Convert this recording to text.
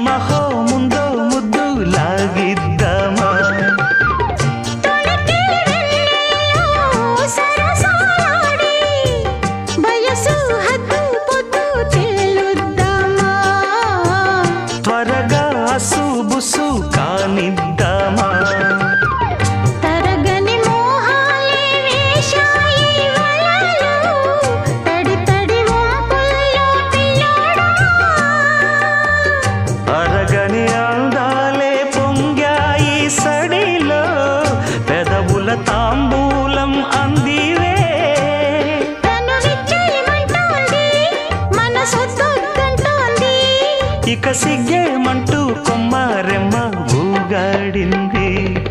యమహో ముందో ముద్దు లాగిద్దామా త్వరగా అసుబుసు కానిద్దామా అరగని అందాలే పొంగాయి సడిలో పెదవుల తాంబూలం అందివే ఇక సిగ్గేమంటూ కొమ్మారెమ్మ ఊగా